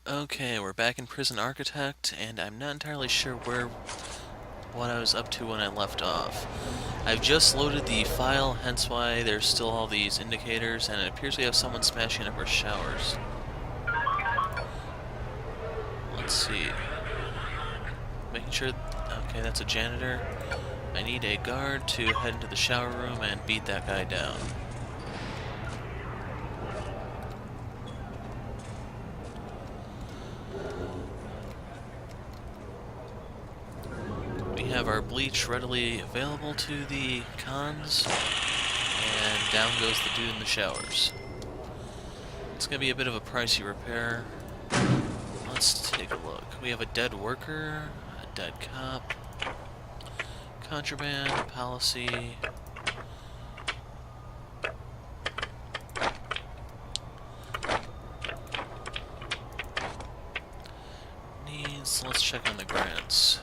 Okay, we're back in Prison Architect, and I'm not entirely sure what I was up to when I left off. I've just loaded the file, hence why there's still all these indicators, and it appears we have someone smashing up our showers. Let's see. Making sure... Okay, that's a janitor. I need a guard to head into the shower room and beat that guy down. We have our bleach readily available to the cons, and down goes the dude in the showers. It's gonna be a bit of a pricey repair. Let's take a look. We have a dead worker, a dead cop, contraband, policy. Needs, let's check on the grants.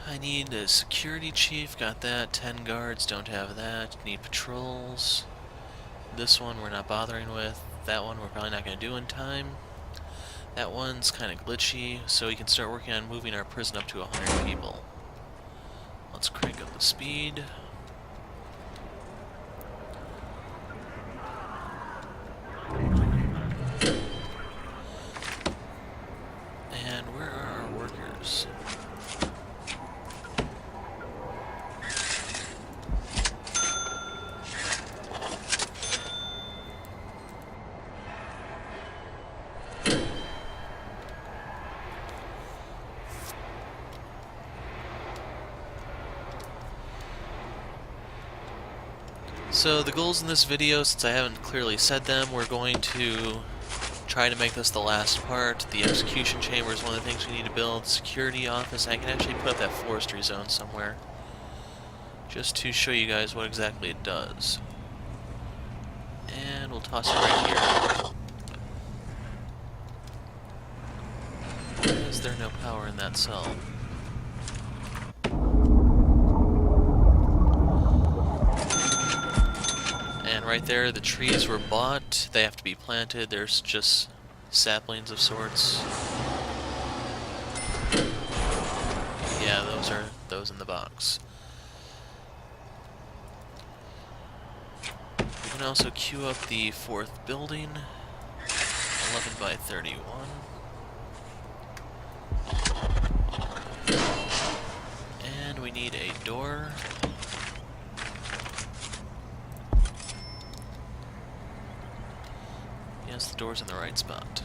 I need a security chief, got that. 10 guards, don't have that. Need patrols. This one we're not bothering with. That one we're probably not going to do in time. That one's kind of glitchy, so we can start working on moving our prison up to 100 people. Let's crank up the speed. And where are our workers? So the goals in this video, since I haven't clearly said them, we're going to try to make this the last part. The execution chamber is one of the things we need to build. Security office, I can actually put up that forestry zone somewhere, just to show you guys what exactly it does. And we'll toss it right here. Why is there no power in that cell? And right there, the trees were bought. They have to be planted. There's just saplings of sorts. Yeah, those are those in the box. We can also queue up the fourth building, 11 by 31. And we need a door. Yes, the door's in the right spot.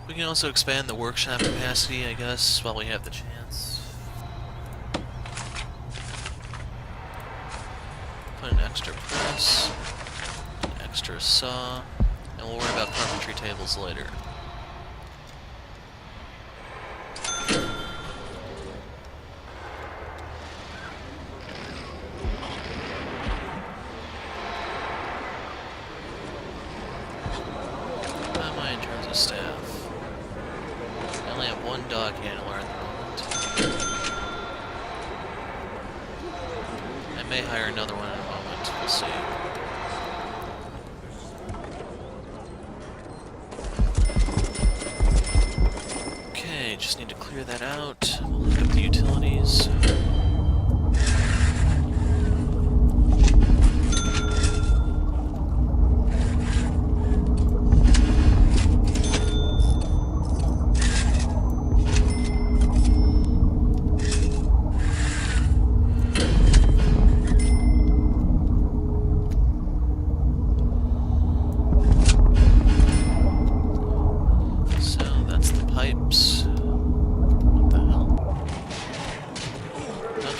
We can also expand the workshop capacity, I guess, while we have the chance. Put an extra press, an extra saw, and we'll worry about carpentry tables later. How am I in terms of staff? I only have one dog handler at the moment. I may hire another one in a moment, we'll see. Okay, just need to clear that out. We'll look up the utilities.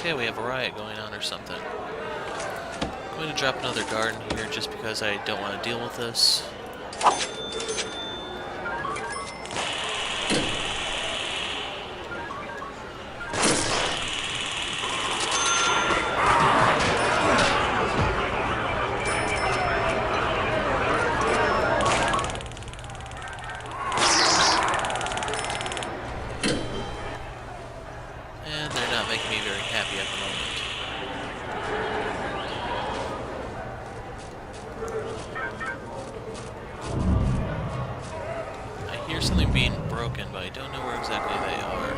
Okay, we have a riot going on or something. I'm going to drop another guard in here just because I don't want to deal with this. And they're not making me very happy at the moment. hear something being broken, but I don't know where exactly they are.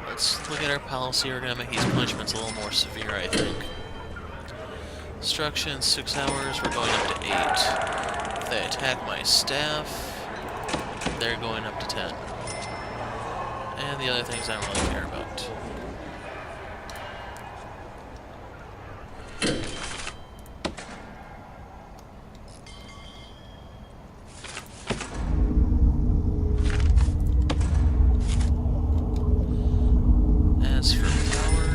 Let's look at our policy. We're going to make these punishments a little more severe, I think. Instruction, 6 hours. We're going up to 8. If they attack my staff, they're going up to 10. And the other things I don't really care about. As for power,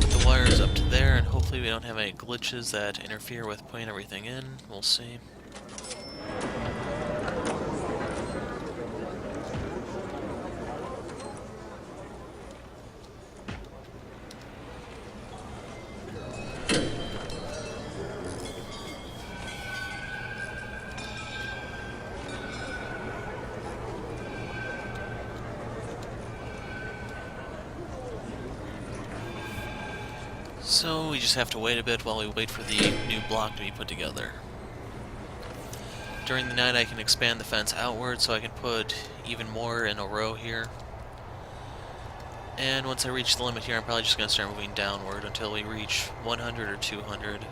get the wires up to there, and hopefully we don't have any glitches that interfere with putting everything in. We'll see. So we just have to wait a bit while we wait for the new block to be put together. During the night I can expand the fence outward so I can put even more in a row here. And once I reach the limit here, I'm probably just going to start moving downward until we reach 100 or 200.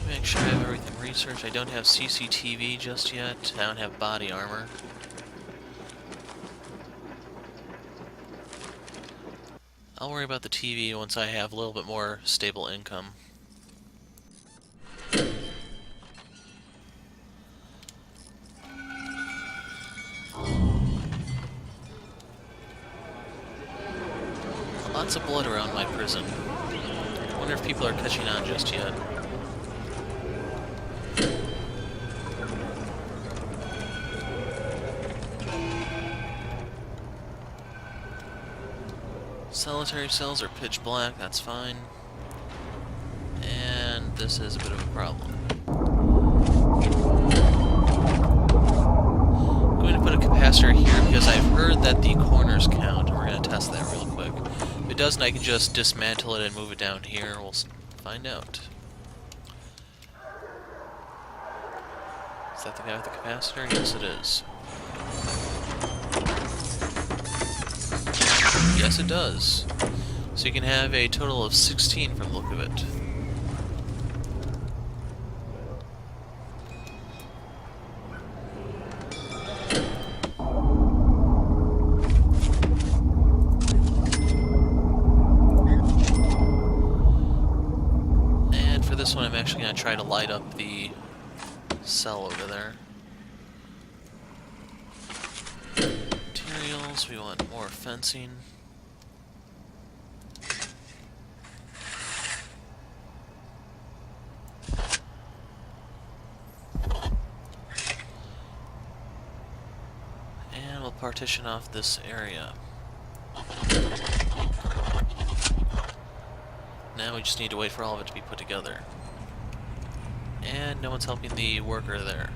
Make sure I have everything researched. I don't have CCTV just yet. I don't have body armor. I'll worry about the TV once I have a little bit more stable income. Lots of blood around my prison. I wonder if people are catching on just yet. Solitary cells are pitch black, that's fine. And this is a bit of a problem. I'm going to put a capacitor here because I've heard that the corners count, and we're going to test that real quick. If it doesn't, I can just dismantle it and move it down here. We'll find out. Is that the guy with the capacitor? Yes, it is. Yes, it does. So you can have a total of 16 from the look of it. And for this one, I'm actually going to try to light up the cell over there. Materials, we want more fencing. And we'll partition off this area. Now we just need to wait for all of it to be put together. And no one's helping the worker there.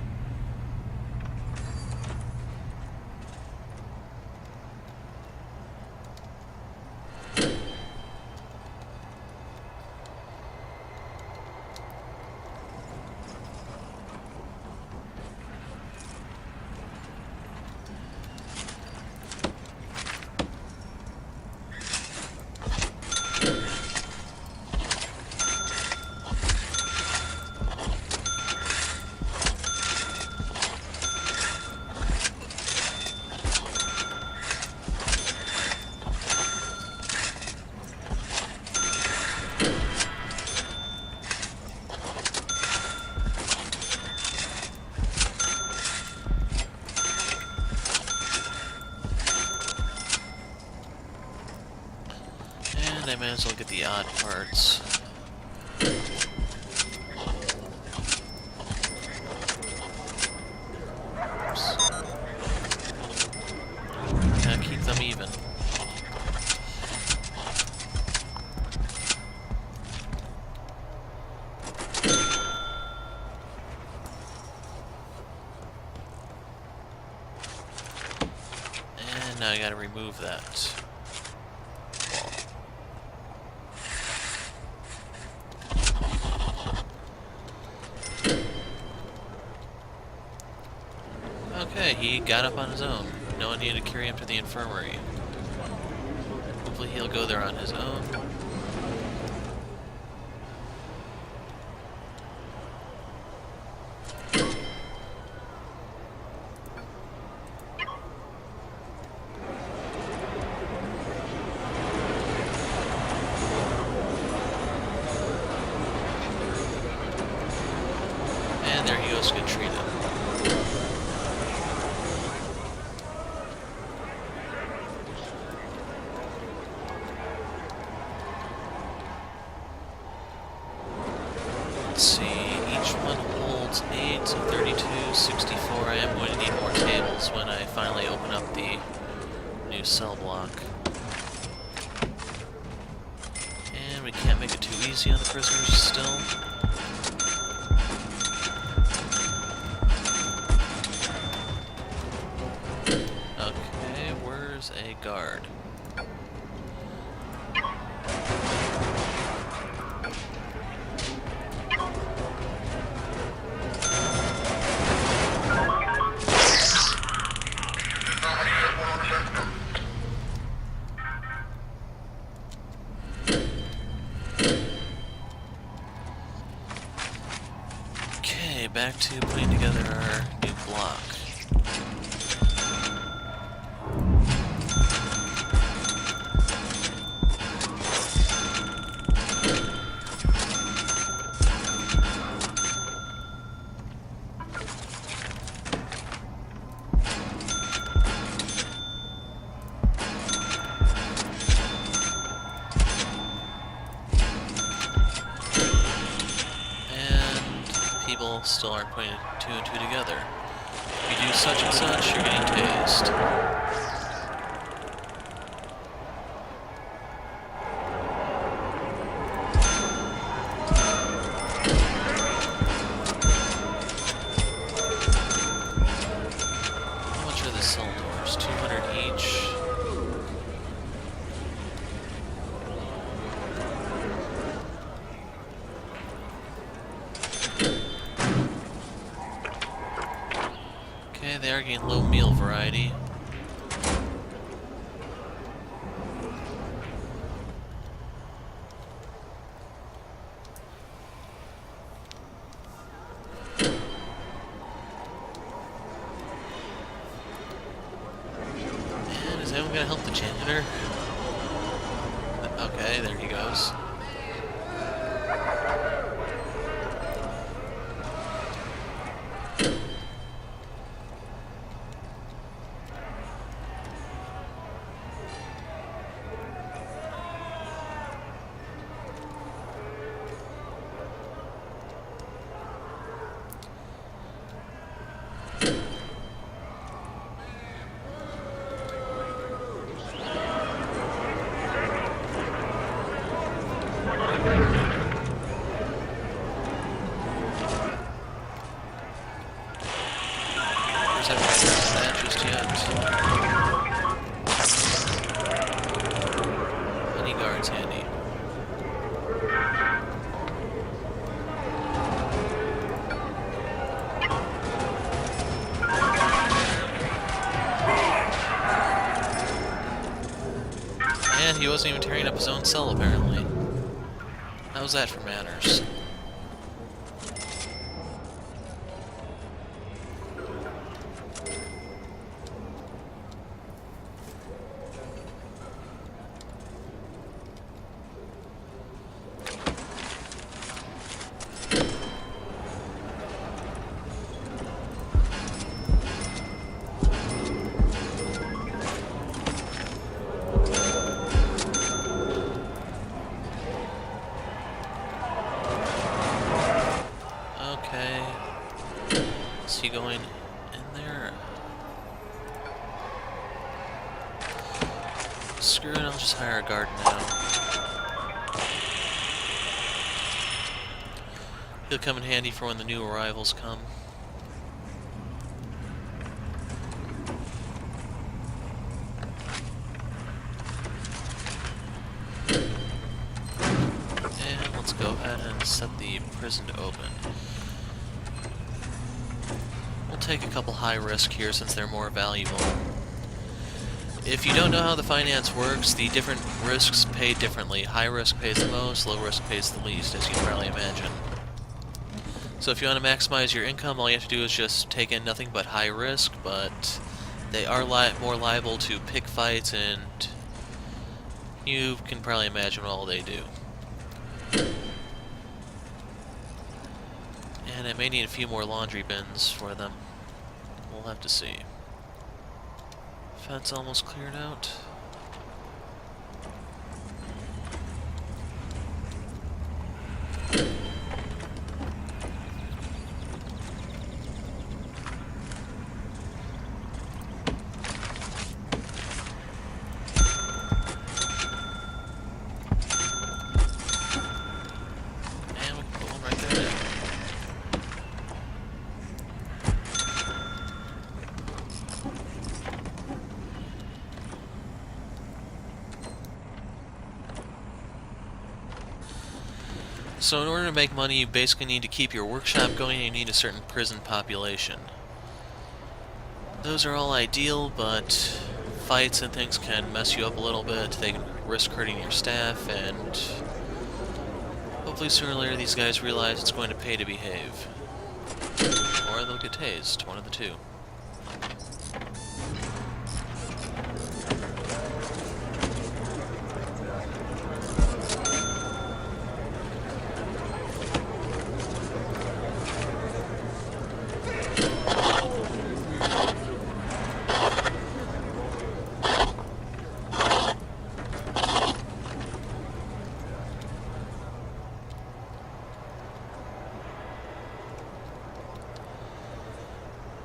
And I might as well get the odd parts. I gotta remove that wall. Okay, he got up on his own. No one needed to carry him to the infirmary. Hopefully he'll go there on his own. And there he goes to get treated. Let's see, each one holds 8, so 32, 64. I am going to need more tables when I finally open up the new cell block. And we can't make it too easy on the prisoners still. Okay, where's a guard? Okay, back to putting together our new block. People still aren't putting 2 and 2 together. If you do such and such, you're getting tased. How much are the cell doors? 200 each. Okay, they are getting low meal variety. And is anyone gonna help the janitor? Okay, there he goes. Haven't started that just yet. Any guards handy? And he wasn't even tearing up his own cell, apparently. How's that for manners? Is he going in there? Screw it, I'll just hire a guard now. He'll come in handy for when the new arrivals come. let's go ahead and set the prison to open. We'll take a couple high risk here since they're more valuable. If you don't know how the finance works, the different risks pay differently. High risk pays the most, low risk pays the least, as you can probably imagine. So if you want to maximize your income, all you have to do is just take in nothing but high risk, but they are more liable to pick fights, and you can probably imagine what all they do. And I may need a few more laundry bins for them. We'll have to see. Fence almost cleared out. And we can put one right there. So in order to make money, you basically need to keep your workshop going, and you need a certain prison population. Those are all ideal, but fights and things can mess you up a little bit. They can risk hurting your staff, and hopefully sooner or later these guys realize it's going to pay to behave. Or they'll get tased, one of the two.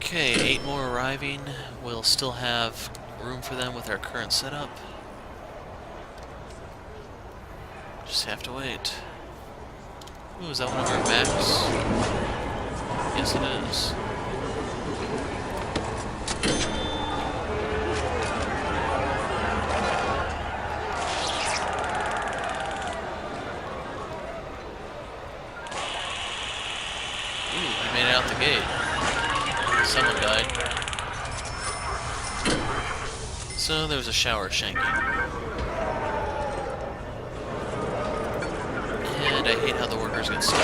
Okay, 8 more arriving. We'll still have room for them with our current setup. Just have to wait. Ooh, is that one of our backs? Yes, it is. Ooh, we made it out the gate. Someone died. So there was a shower shanking. And I hate how the workers get stuck.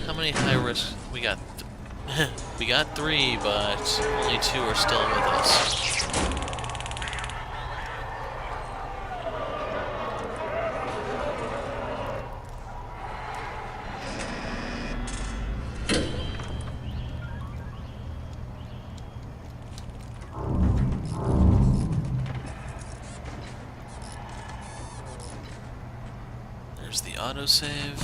How many high risk? We got we got 3, but only 2 are still with us. There's the autosave.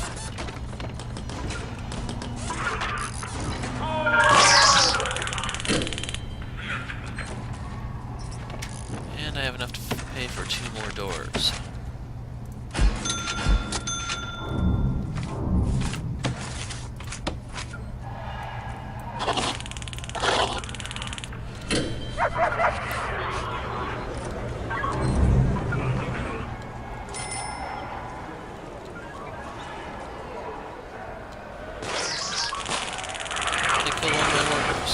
And I have enough to pay for 2 more doors. They killed one of my workers.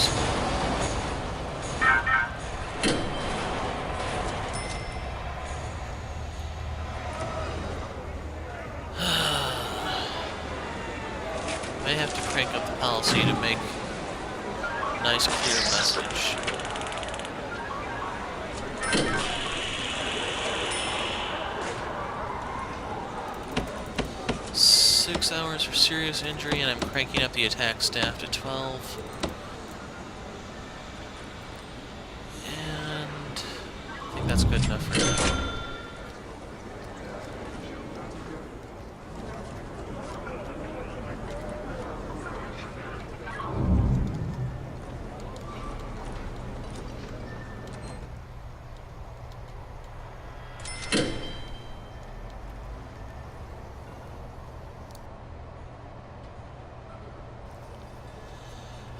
May have to crank up the policy to make a nice clear message. Six hours for serious injury, and I'm cranking up the attack staff to 12. And I think that's good enough for now.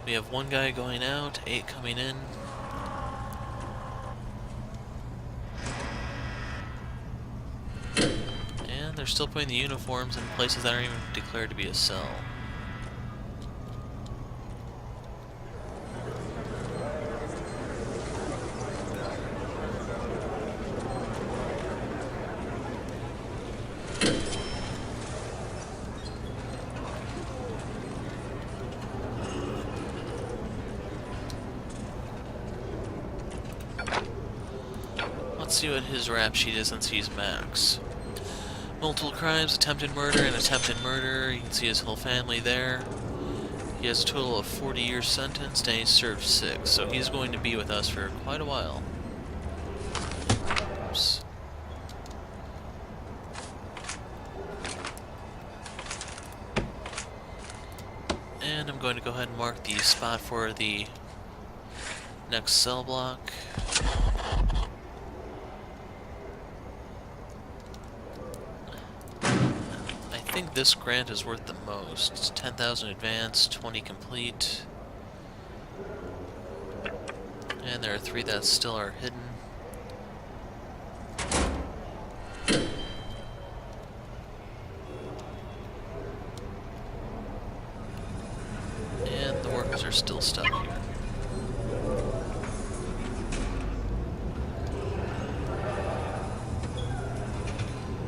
We have 1 guy going out, 8 coming in. they're still putting the uniforms in places that aren't even declared to be a cell. Let's see what his rap sheet is since he's max. Multiple crimes, attempted murder, and attempted murder. You can see his whole family there. He has a total of 40 years sentenced, and he's served 6, so he's going to be with us for quite a while. Oops. And I'm going to go ahead and mark the spot for the next cell block. I think this grant is worth the most. It's 10,000 advance, 20 complete. And there are 3 that still are hidden. And the workers are still stuck here.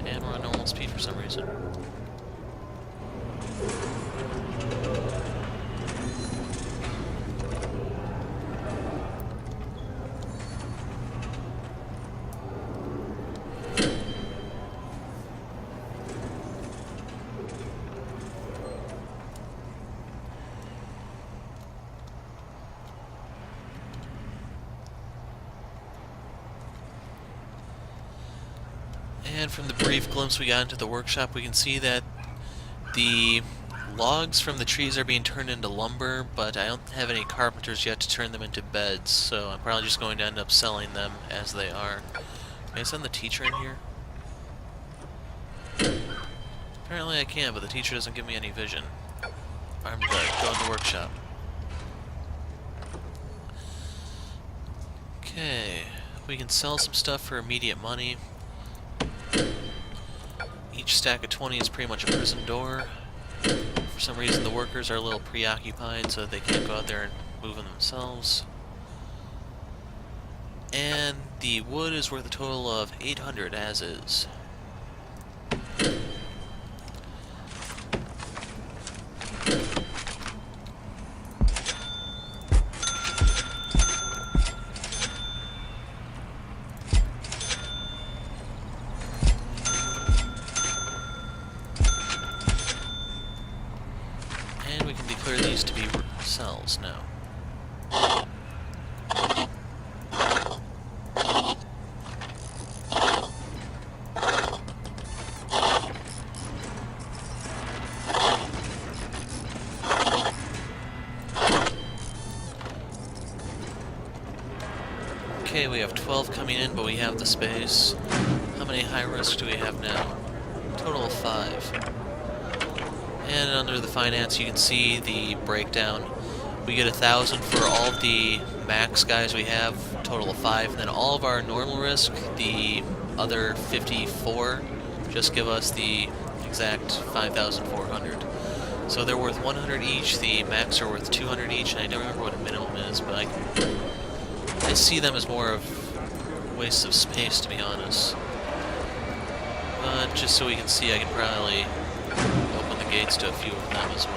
And we're on normal speed for some reason. And from the brief glimpse we got into the workshop, we can see that the logs from the trees are being turned into lumber, but I don't have any carpenters yet to turn them into beds, so I'm probably just going to end up selling them as they are. Can I send the teacher in here? Apparently I can, but the teacher doesn't give me any vision. I'm gonna go in the workshop. Okay, we can sell some stuff for immediate money. Each stack of 20 is pretty much a prison door. For some reason the workers are a little preoccupied so that they can't go out there and move them themselves. And the wood is worth a total of 800 as is. And we can declare these to be cells now. Okay, we have 12 coming in, but we have the space. How many high risk do we have now? Total of 5. And under the finance, you can see the breakdown. We get 1,000 for all of the max guys we have, total of 5. And then all of our normal risk, the other 54, just give us the exact 5,400. So they're worth 100 each. The max are worth 200 each, and I don't remember what a minimum is, but I see them as more of wastes of space, to be honest. But just so we can see, I can probably open the gates to a few of them as well.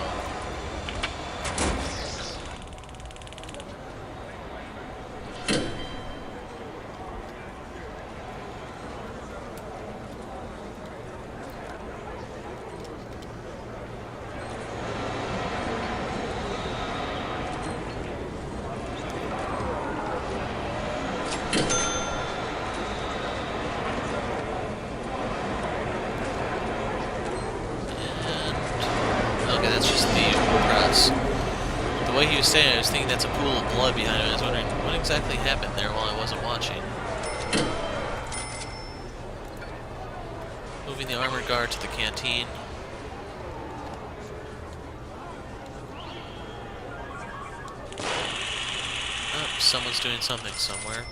The way he was saying it, I was thinking that's a pool of blood behind him. I was wondering what exactly happened there while I wasn't watching. Moving the armored guard to the canteen. Oh, someone's doing something somewhere.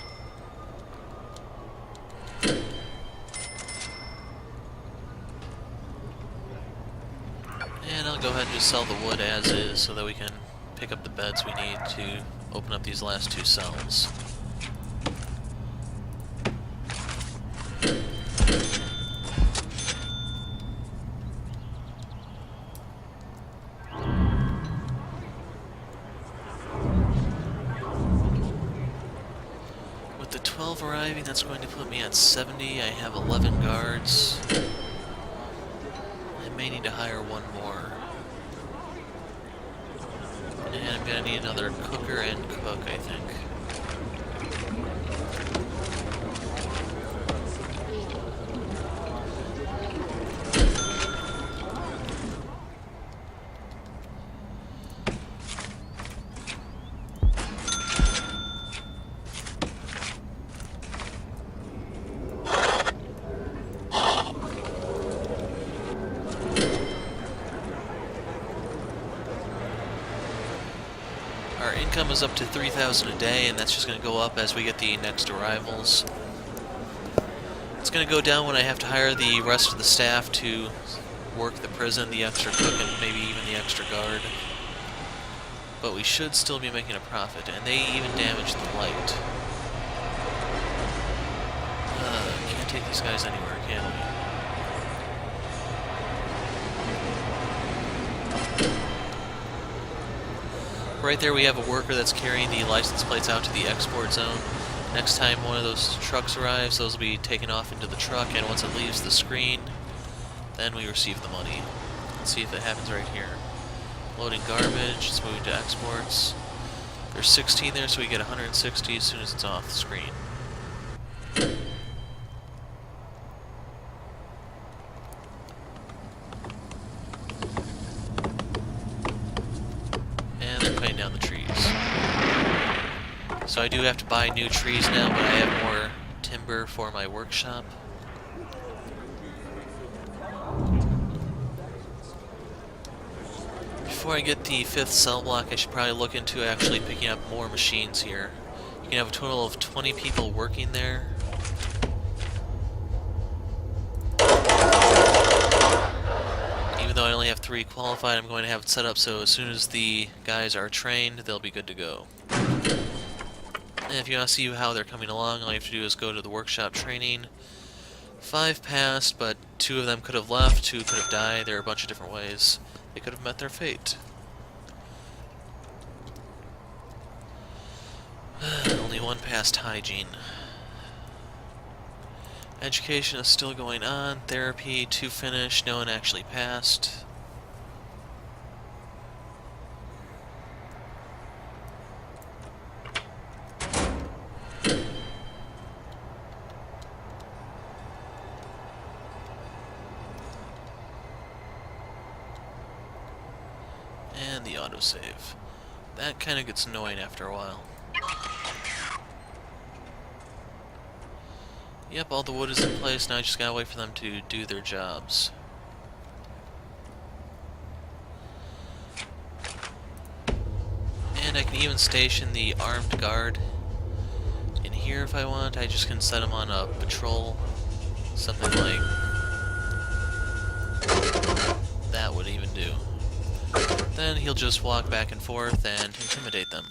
just sell the wood as is so that we can pick up the beds we need to open up these last 2 cells. With the 12 arriving, that's going to put me at 70. I have 11 guards. I may need to hire 1 more. And I'm gonna need another cooker and cook, I think. Our income is up to 3,000 a day, and that's just going to go up as we get the next arrivals. It's going to go down when I have to hire the rest of the staff to work the prison, the extra cook, and maybe even the extra guard. But we should still be making a profit, and they even damaged the light. Can't take these guys anywhere, can we? Right there we have a worker that's carrying the license plates out to the export zone. Next time one of those trucks arrives, those will be taken off into the truck, and once it leaves the screen, then we receive the money. Let's see if it happens right here. Loading garbage, it's moving to exports. There's 16 there, so we get 160 as soon as it's off the screen. Down the trees. So I do have to buy new trees now, but I have more timber for my workshop. Before I get the 5th cell block, I should probably look into actually picking up more machines here. You can have a total of 20 people working there. Though I only have 3 qualified, I'm going to have it set up so as soon as the guys are trained, they'll be good to go. And if you want to see how they're coming along, all you have to do is go to the workshop training. 5 passed, but 2 of them could have left, 2 could have died. There are a bunch of different ways they could have met their fate. Only 1 passed hygiene. Education is still going on. Therapy, 2 finished. No one actually passed. And the autosave. That kind of gets annoying after a while. Yep, all the wood is in place, now I just gotta wait for them to do their jobs. And I can even station the armed guard in here if I want. I just can set them on a patrol. Something like that would even do. Then he'll just walk back and forth and intimidate them.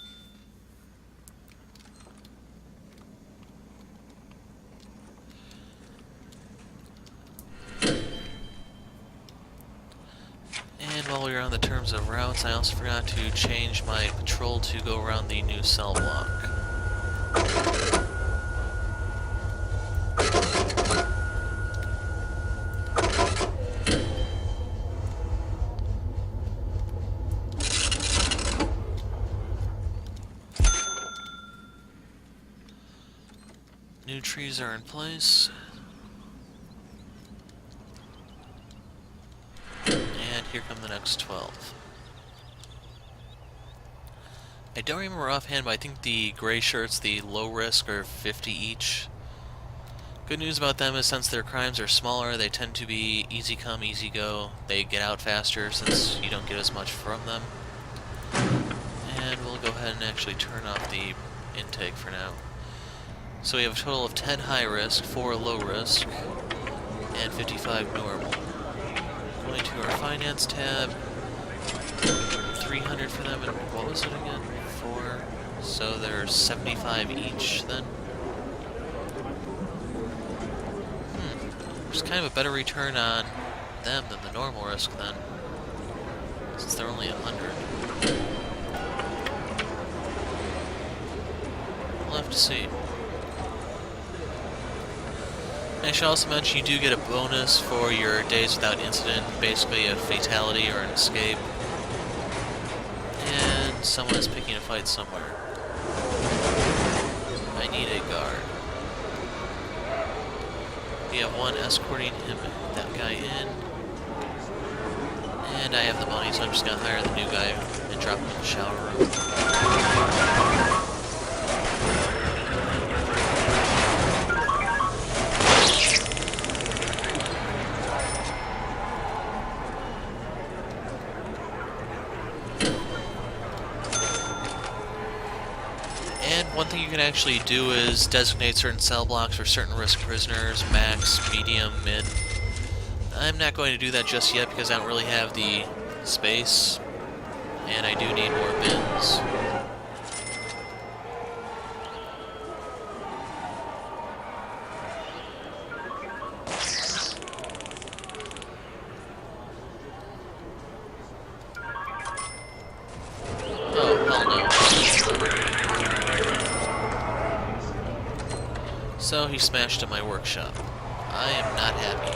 While we were on the terms of routes, I also forgot to change my patrol to go around the new cell block. New trees are in place. Here come the next 12. I don't remember offhand, but I think the gray shirts, the low risk, are 50 each. Good news about them is since their crimes are smaller, they tend to be easy come, easy go. They get out faster since you don't get as much from them. And we'll go ahead and actually turn off the intake for now. So we have a total of 10 high risk, 4 low risk, and 55 normal. Going to our finance tab, 300 for them, and what was it again? 4. So there's 75 each then. There's kind of a better return on them than the normal risk then, since they're only 100. We'll have to see. I should also mention you do get a bonus for your days without incident, basically a fatality or an escape. And someone is picking a fight somewhere. I need a guard. We have one escorting that guy in. And I have the money, so I'm just gonna hire the new guy and drop him in the shower room. One thing you can actually do is designate certain cell blocks for certain risk prisoners, max, medium, mid. I'm not going to do that just yet because I don't really have the space, and I do need more bins. So he smashed in my workshop. I am not happy.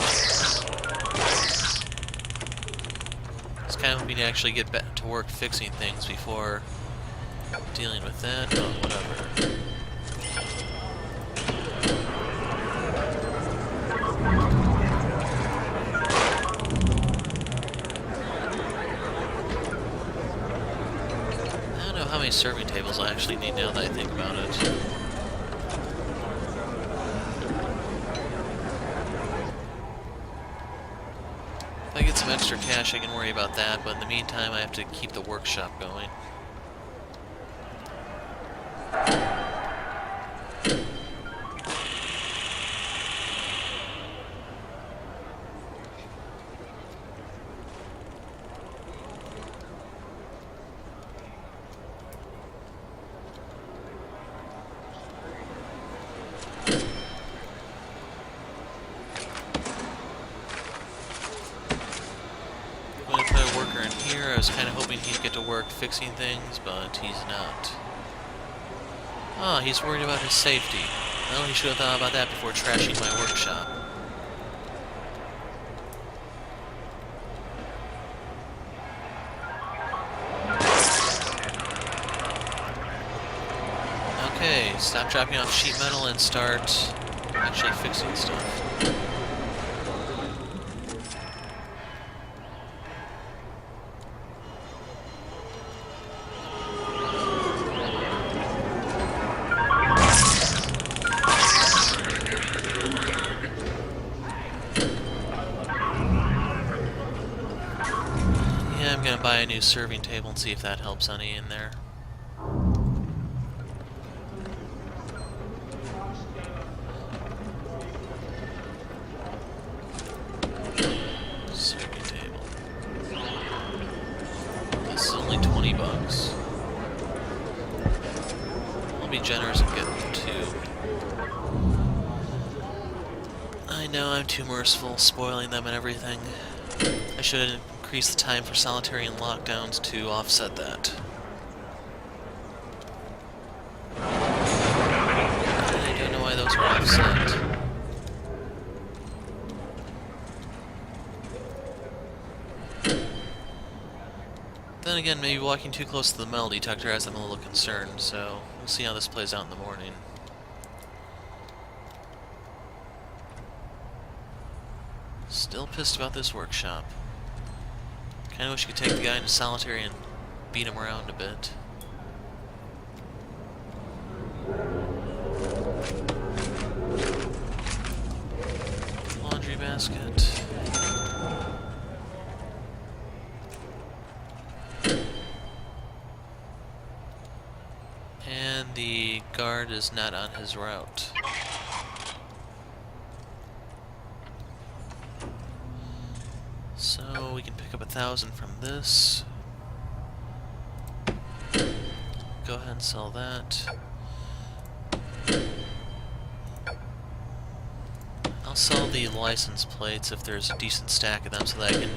I was kind of hoping to actually get back to work fixing things before dealing with that, but whatever. I don't know how many serving tables I actually need now that I think about it. If I get some extra cash, I can worry about that, but in the meantime, I have to keep the workshop going. I was kind of hoping he'd get to work fixing things, but he's not. Oh, he's worried about his safety. Well, he should have thought about that before trashing my workshop. Okay, stop dropping off sheet metal and start actually fixing stuff. I'm gonna buy a new serving table and see if that helps any in there. Serving table. This is only 20 bucks. I'll be generous and get 2. I know I'm too merciful, spoiling them and everything. I should have increased the time for solitary and lockdowns to offset that. I don't know why those are offset. Then again, maybe walking too close to the metal detector has them a little concerned, so we'll see how this plays out in the morning. Still pissed about this workshop. Kinda wish you could take the guy into solitary and beat him around a bit. Laundry basket. And the guard is not on his route. So we can pick up 1,000 from this. Go ahead and sell that. I'll sell the license plates if there's a decent stack of them so that I can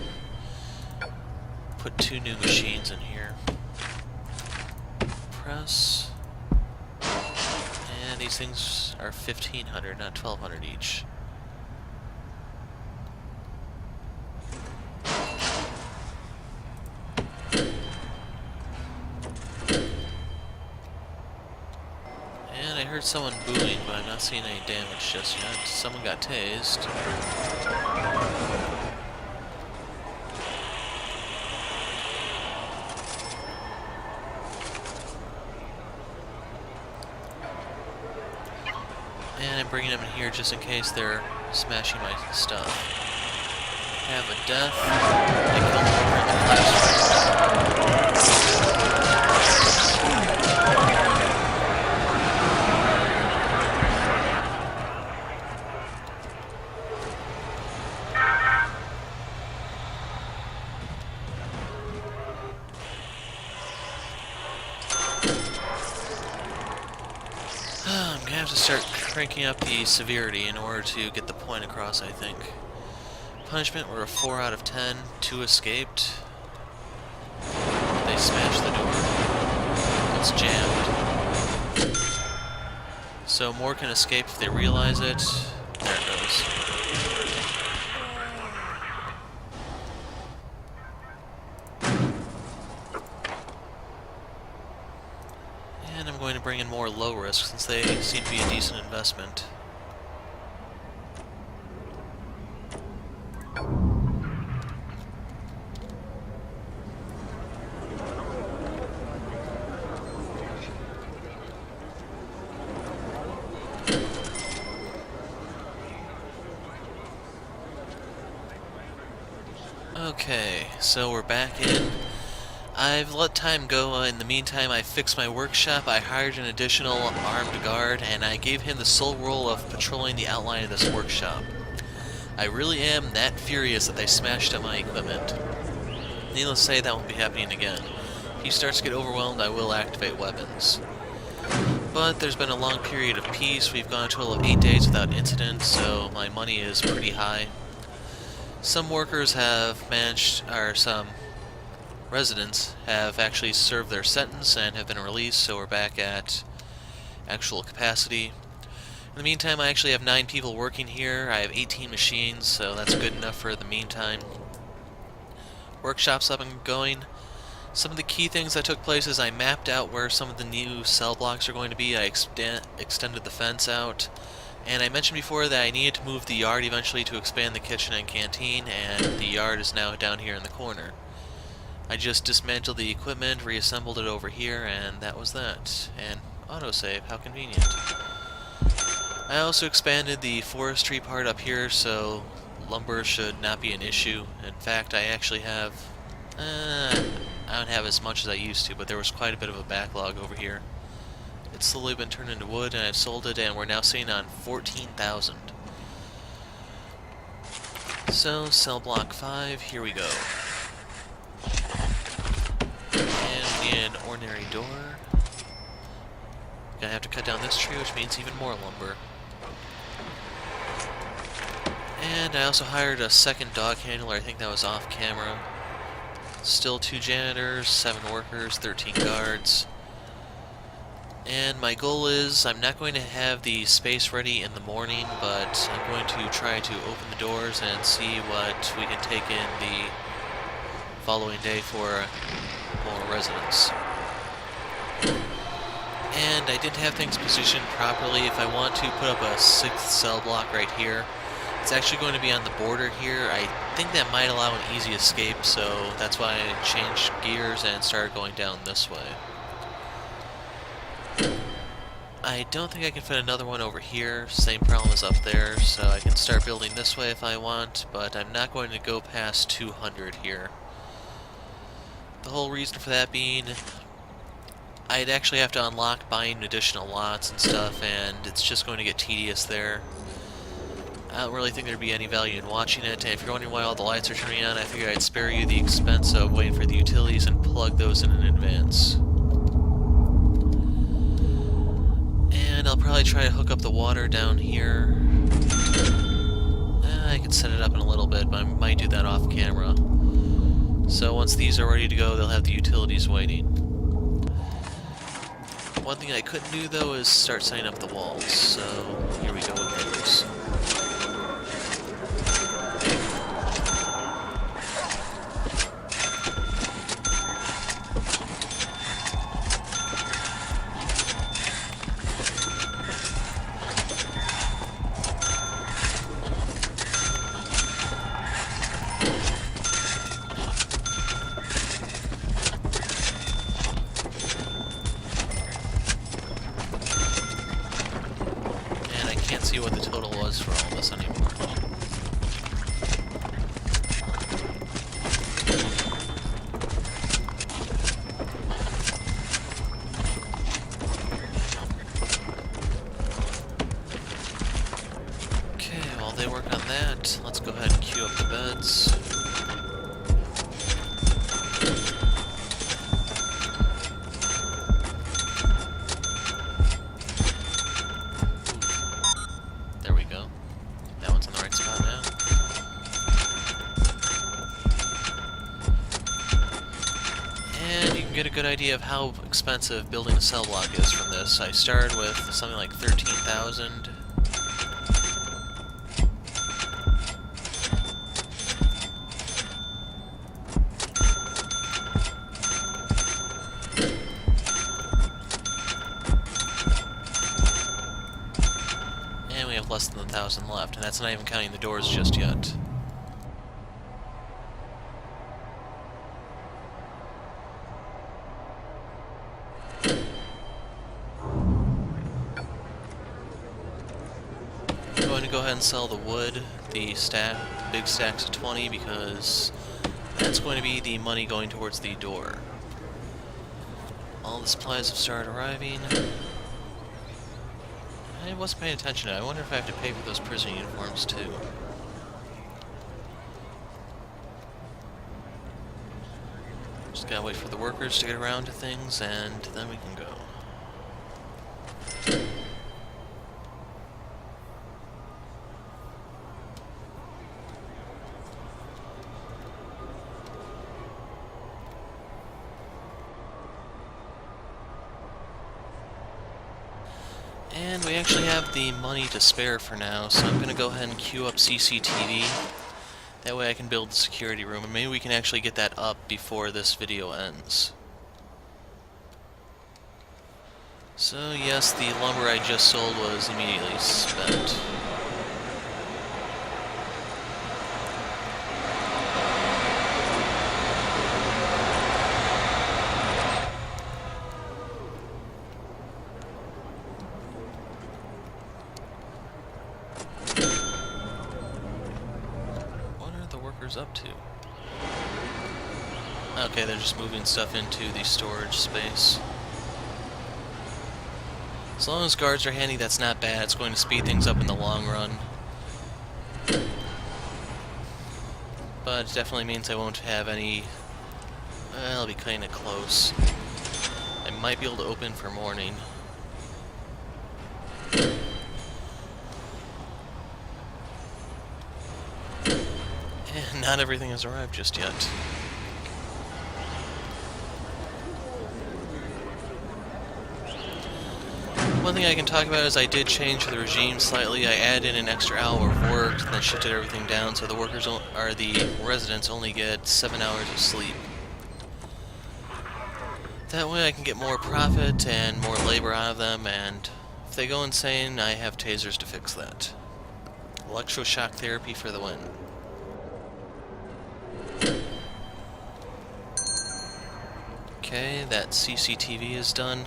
put 2 new machines in here. Press. And these things are 1,500, not 1,200 each. And I heard someone booing, but I'm not seeing any damage just yet. Someone got tased. And I'm bringing them in here just in case they're smashing my stuff. Have a death. I killed them over in the classroom. I'm gonna have to start cranking up the severity in order to get the point across, I think. Punishment were a 4 out of 10, 2 escaped. They smashed the door. It's jammed. So more can escape if they realize it. There it goes. And I'm going to bring in more low risk since they seem to be a decent investment. Okay, so we're back in. I've let time go. In the meantime, I fixed my workshop, I hired an additional armed guard, and I gave him the sole role of patrolling the outline of this workshop. I really am that furious that they smashed up my equipment. Needless to say, that won't be happening again. If he starts to get overwhelmed, I will activate weapons. But there's been a long period of peace. We've gone a total of 8 days without incident, so my money is pretty high. Some workers have managed, or some residents have actually served their sentence and have been released, so we're back at actual capacity. In the meantime, I actually have 9 people working here. I have 18 machines, so that's good enough for the meantime. Workshop's up and going. Some of the key things that took place is I mapped out where some of the new cell blocks are going to be. I extended the fence out. And I mentioned before that I needed to move the yard eventually to expand the kitchen and canteen, and the yard is now down here in the corner. I just dismantled the equipment, reassembled it over here, and that was that. And autosave, how convenient. I also expanded the forestry part up here, so lumber should not be an issue. In fact, I actually have... I don't have as much as I used to, but there was quite a bit of a backlog over here. It's slowly been turned into wood, and I've sold it, and we're now sitting on 14,000. So, cell block 5, here we go. And we need an ordinary door. Gonna have to cut down this tree, which means even more lumber. And I also hired a second dog handler, I think that was off camera. Still 2 janitors, 7 workers, 13 guards. And my goal is, I'm not going to have the space ready in the morning, but I'm going to try to open the doors and see what we can take in the following day for more residents. And I didn't have things positioned properly. If I want to put up a 6th cell block right here, it's actually going to be on the border here. I think that might allow an easy escape, so that's why I changed gears and started going down this way. I don't think I can fit another one over here. Same problem as up there, so I can start building this way if I want, but I'm not going to go past 200 here. The whole reason for that being, I'd actually have to unlock buying additional lots and stuff, and it's just going to get tedious there. I don't really think there'd be any value in watching it, and if you're wondering why all the lights are turning on, I figured I'd spare you the expense of waiting for the utilities and plug those in advance. probably try to hook up the water down here. I could set it up in a little bit, but I might do that off camera. So once these are ready to go, they'll have the utilities waiting. One thing I couldn't do, though, is start setting up the walls. So here we go with those. See what the total was for all this anymore. Okay, while they work on that, let's go ahead and queue up the beds. Get a good idea of how expensive building a cell block is from this. I started with something like 13,000. And we have less than 1,000 left, and that's not even counting the doors just yet. Go ahead and sell the wood, the big stacks of 20, because that's going to be the money going towards the door. All the supplies have started arriving. I wasn't paying attention to it. I wonder if I have to pay for those prison uniforms too. Just gotta wait for the workers to get around to things, and then we can go. And we actually have the money to spare for now, so I'm going to go ahead and queue up CCTV. That way I can build the security room, and maybe we can actually get that up before this video ends. So yes, the lumber I just sold was immediately spent. Up to? Okay, they're just moving stuff into the storage space. As long as guards are handy, that's not bad. It's going to speed things up in the long run. But it definitely means I won't have any... Well, it'll be kind of close. I might be able to open for morning. Not everything has arrived just yet. One thing I can talk about is I did change the regime slightly. I added an extra hour of work and then shifted everything down so the workers or the residents only get 7 hours of sleep. That way I can get more profit and more labor out of them, and if they go insane, I have tasers to fix that. Electroshock therapy for the win. Okay, that CCTV is done.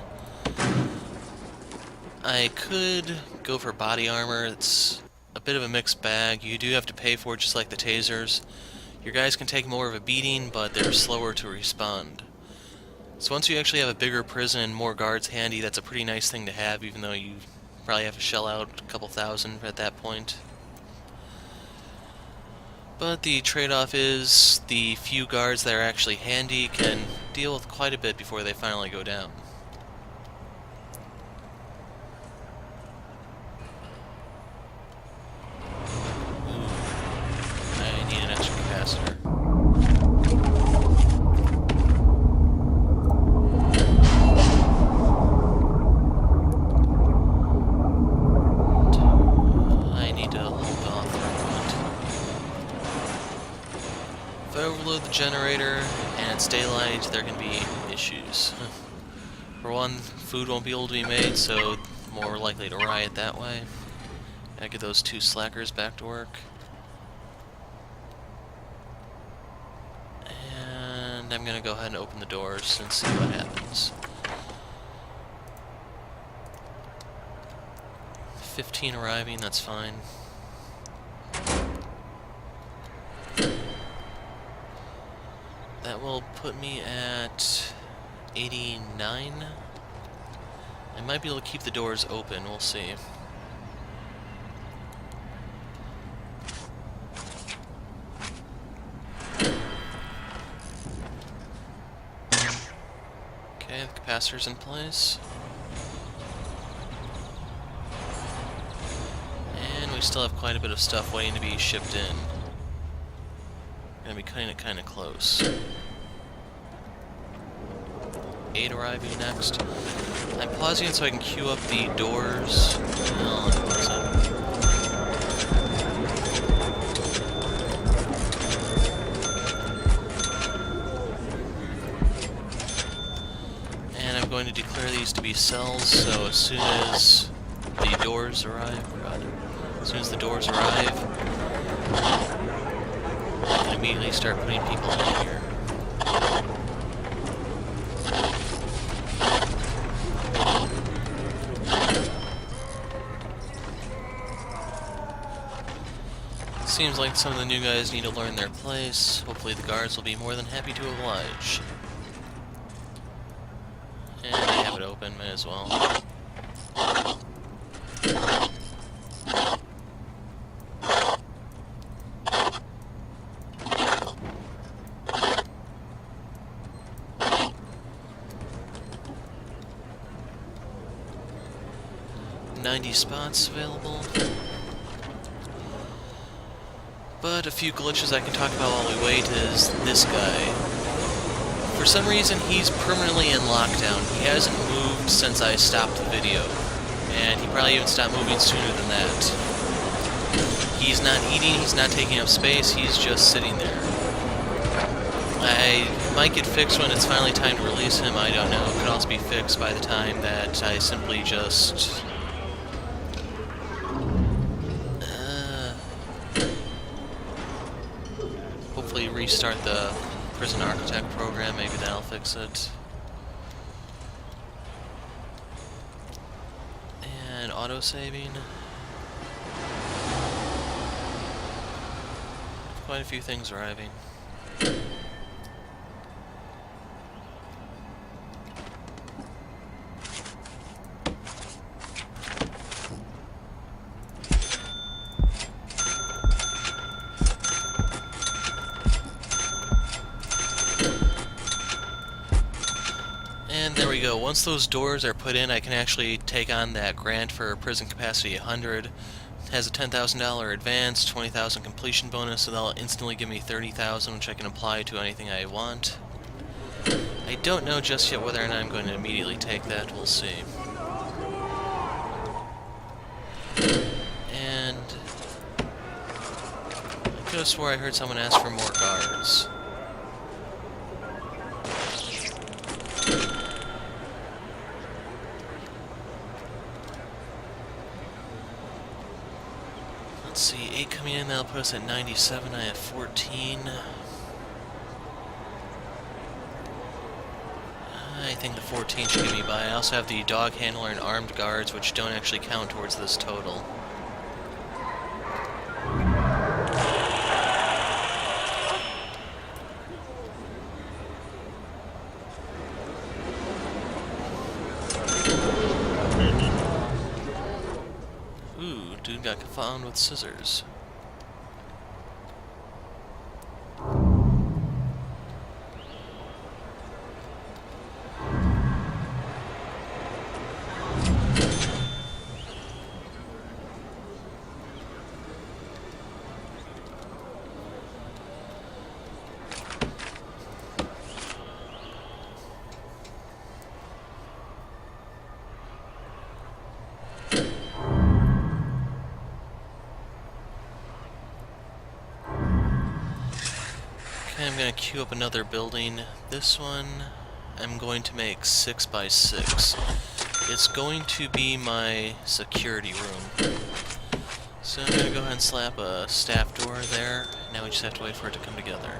I could go for body armor. It's a bit of a mixed bag. You do have to pay for it just like the tasers. Your guys can take more of a beating, but they're slower to respond. So once you actually have a bigger prison and more guards handy, that's a pretty nice thing to have, even though you probably have to shell out a couple thousand at that point. But the trade-off is the few guards that are actually handy can deal with quite a bit before they finally go down. overload the generator and it's daylight, there can be issues. For one, food won't be able to be made, so more likely to riot that way. Gotta get those two slackers back to work. And I'm gonna go ahead and open the doors and see what happens. 15 arriving, that's fine. That will put me at 89. I might be able to keep the doors open, we'll see. Okay, the capacitor's in place. And we still have quite a bit of stuff waiting to be shipped in. Gonna be cutting it kinda close. 8 arriving next. I'm pausing it so I can queue up the doors. And I'm going to declare these to be cells, so as soon as the doors arrive, as soon as the doors arrive, I can immediately start putting people in here. Seems like some of the new guys need to learn their place. Hopefully the guards will be more than happy to oblige. And I have it open, might as well. $90 spots available. But a few glitches I can talk about while we wait is this guy. For some reason, he's permanently in lockdown. He hasn't moved since I stopped the video. And he probably even stopped moving sooner than that. He's not eating, he's not taking up space, he's just sitting there. I might get fixed when it's finally time to release him, I don't know. It could also be fixed by the time that I simply just... hopefully restart the Prison Architect program, maybe that'll fix it. And auto-saving. Quite a few things arriving. And there we go. Once those doors are put in, I can actually take on that grant for prison capacity 100. It has a $10,000 advance, 20,000 completion bonus, so that'll instantly give me 30,000, which I can apply to anything I want. I don't know just yet whether or not I'm going to immediately take that. We'll see. And I could have swore I heard someone ask for more guards. Let's see, 8 coming in, that'll put us at 97, I have 14. I think the 14 should get me by. I also have the dog handler and armed guards, which don't actually count towards this total. Ooh, dude got found with scissors. I'm going to queue up another building. This one I'm going to make 6 by 6. It's going to be my security room. So I'm going to go ahead and slap a staff door there. Now we just have to wait for it to come together.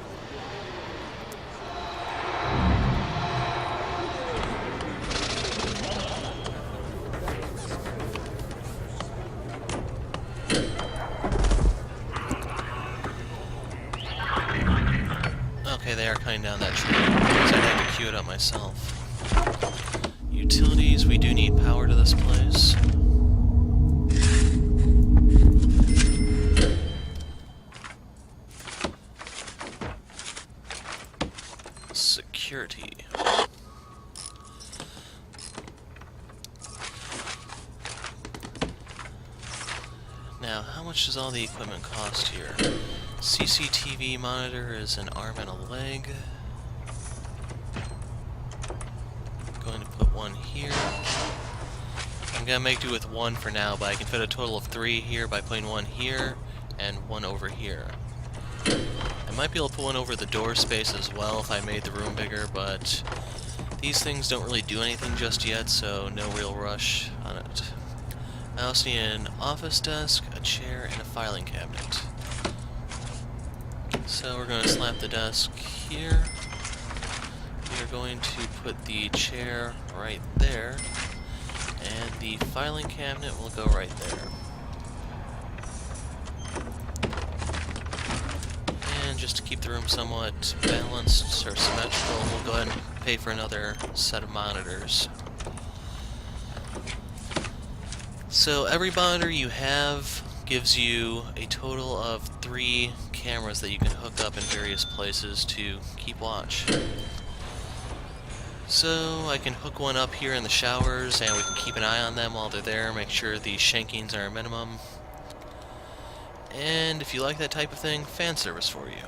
Okay, they are cutting down that tree, because I had to queue it up myself. Utilities, we do need power to this place. Security. Now, how much does all the equipment cost here? CCTV monitor is an arm and a leg. Going to put one here. I'm gonna make do with one for now, but I can fit a total of 3 here by putting one here and one over here. I might be able to put one over the door space as well if I made the room bigger, but these things don't really do anything just yet, so no real rush on it. I also need an office desk, a chair, and a filing cabinet. So we're going to slap the desk here. We are going to put the chair right there, and the filing cabinet will go right there. And just to keep the room somewhat balanced or symmetrical, we'll go ahead and pay for another set of monitors. So every monitor you have gives you a total of 3 cameras that you can hook up in various places to keep watch. So I can hook one up here in the showers, and we can keep an eye on them while they're there, make sure the shankings are a minimum. And if you like that type of thing, fan service for you.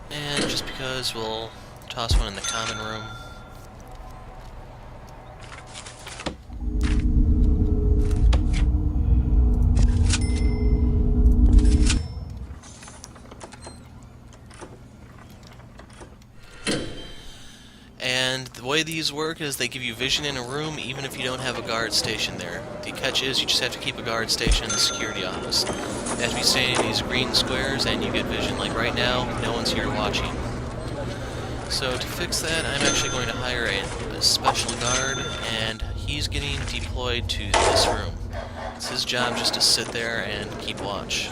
And just because, we'll toss one in the common room. And the way these work is they give you vision in a room even if you don't have a guard stationed there. The catch is you just have to keep a guard stationed in the security office. You have to be staying in these green squares and you get vision. Like right now, no one's here watching. So to fix that, I'm actually going to hire a special guard, and he's getting deployed to this room. It's his job just to sit there and keep watch.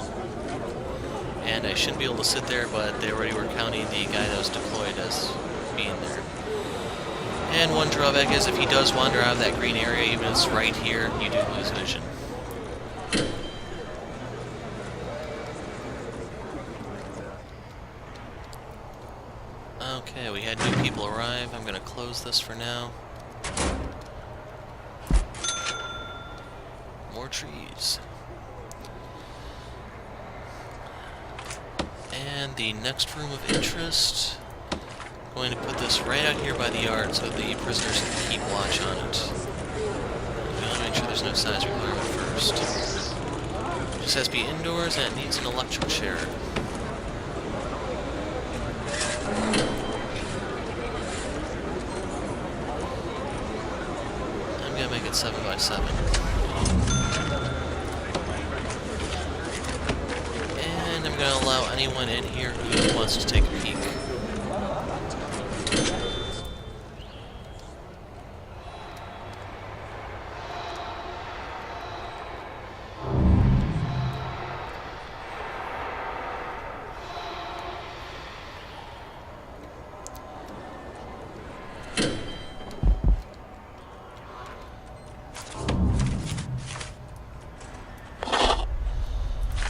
And I shouldn't be able to sit there, but they already were counting the guy that was deployed as being there. And one drawback is if he does wander out of that green area, even if it's right here, you do lose vision. Okay, we had new people arrive. I'm going to close this for now. More trees. And the next room of interest, I'm going to put this right out here by the yard so the prisoners can keep watch on it. We want to make sure there's no size requirement first. It just has to be indoors, and it needs an electric chair. I'm going to make it 7 by 7. And I'm going to allow anyone in here who wants to take a peek.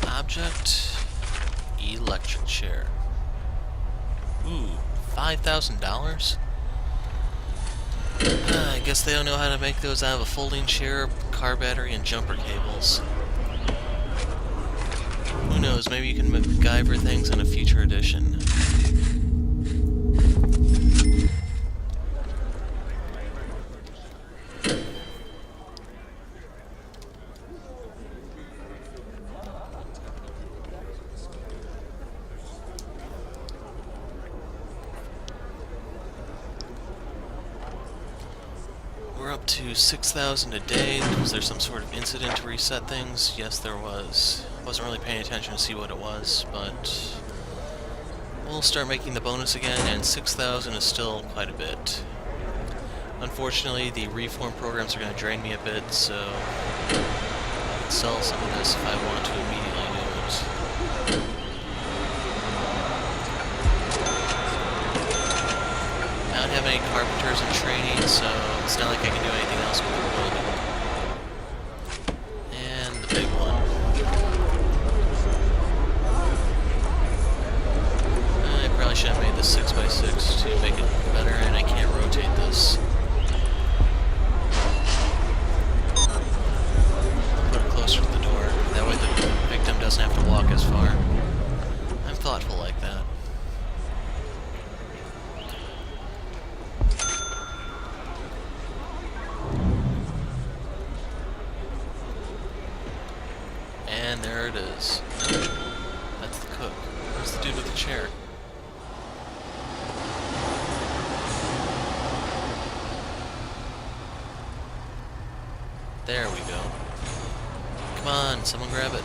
Object, electric chair. Ooh, $5,000? I guess they don't know how to make those out of a folding chair, car battery, and jumper cables. Who knows, maybe you can MacGyver things in a future edition. to 6,000 a day. Was there some sort of incident to reset things? Yes, there was. Wasn't really paying attention to see what it was, but we'll start making the bonus again, and 6,000 is still quite a bit. Unfortunately, the reform programs are going to drain me a bit, so I can sell some of this if I want to immediately do it. I don't have any carpenters in training, so it's not like I can do anything else with the wood. And the big one. I probably should have made this 6x6 to make it better, and I can't rotate this. Put it closer to the door. That way the victim doesn't have to walk as far. I'm thoughtful like that. And there it is. That's the cook. Where's the dude with the chair? There we go. Come on, someone grab it.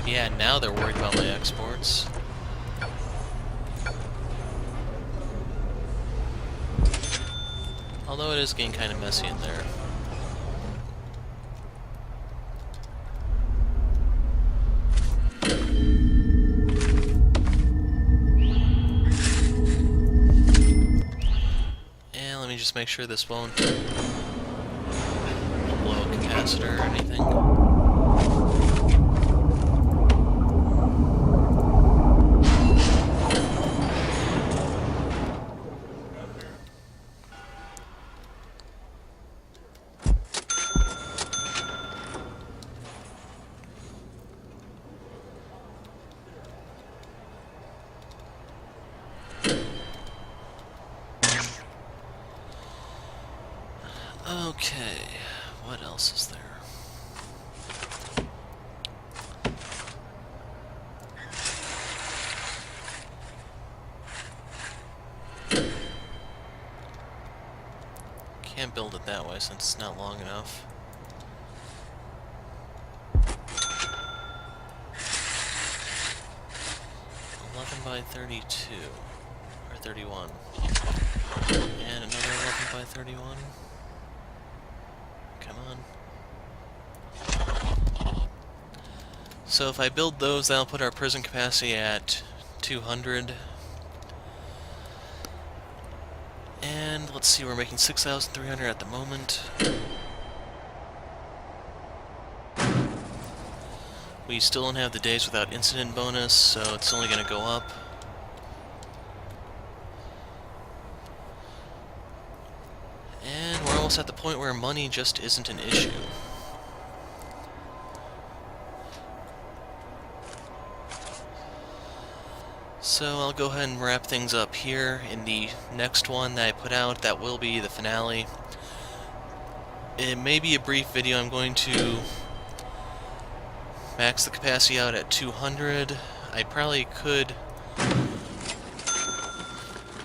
Yeah, now they're worried about my exports. Although it is getting kind of messy in there. And let me just make sure this won't blow a capacitor or anything. Okay, what else is there? Can't build it that way since it's not long enough. By 32 or 31, and another 11 by 31. Come on. So if I build those, that'll put our prison capacity at 200. And let's see, we're making 6,300 at the moment. We still don't have the days without incident bonus, so it's only going to go up. And we're almost at the point where money just isn't an issue. So I'll go ahead and wrap things up here. In the next one that I put out, that will be the finale. It may be a brief video. I'm going to max the capacity out at 200. I probably could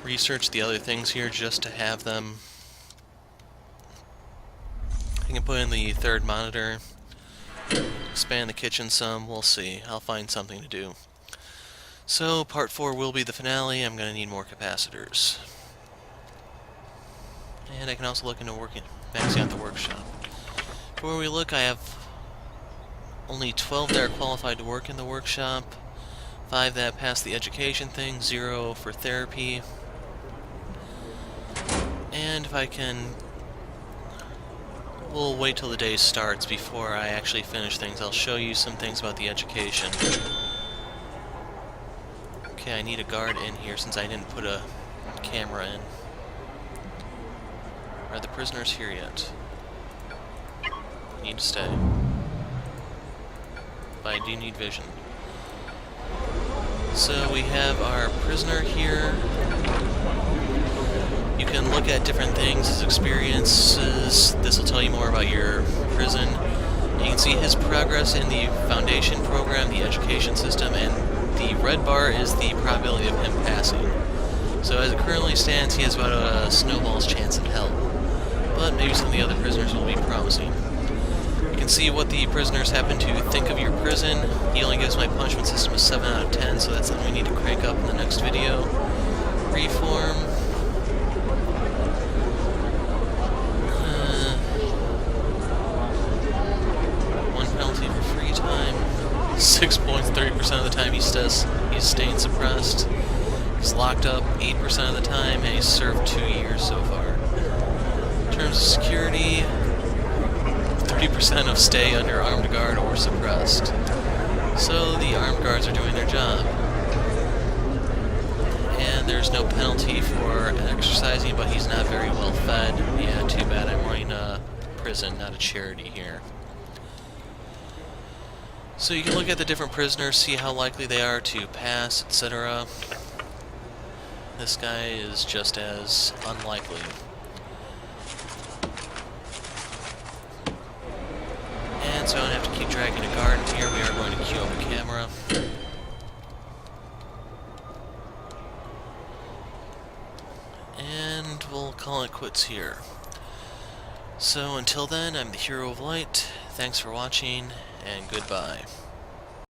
research the other things here just to have them. I can put in the third monitor, expand the kitchen some, we'll see. I'll find something to do. So, part 4 will be the finale. I'm going to need more capacitors. And I can also look into maxing out the workshop. Before we look, I have only 12 that are qualified to work in the workshop, 5 that passed the education thing, 0 for therapy. And if I can... we'll wait till the day starts before I actually finish things. I'll show you some things about the education. Okay, I need a guard in here since I didn't put a camera in. Are the prisoners here yet? Need to stay. But I do need vision. So we have our prisoner here. You can look at different things, his experiences. This will tell you more about your prison. You can see his progress in the foundation program, the education system, and the red bar is the probability of him passing. So as it currently stands, he has about a snowball's chance in hell. But maybe some of the other prisoners will be promising. You can see what the prisoners happen to think of your prison. He only gives my punishment system a 7 out of 10, so that's something we need to crank up in the next video. Reform. One penalty for free time. 6 points, 30% of the time he's staying suppressed. He's locked up 8% of the time, and he's served 2 years so far. In terms of security, 30% of stay under armed guard or suppressed. So the armed guards are doing their job. And there's no penalty for exercising, but he's not very well fed. Yeah, too bad. I'm running a prison, not a charity here. So you can look at the different prisoners, see how likely they are to pass, etc. This guy is just as unlikely. And so I don't have to keep dragging a guard in here. We are going to queue up a camera. And we'll call it quits here. So until then, I'm the Hero of Light. Thanks for watching, and goodbye.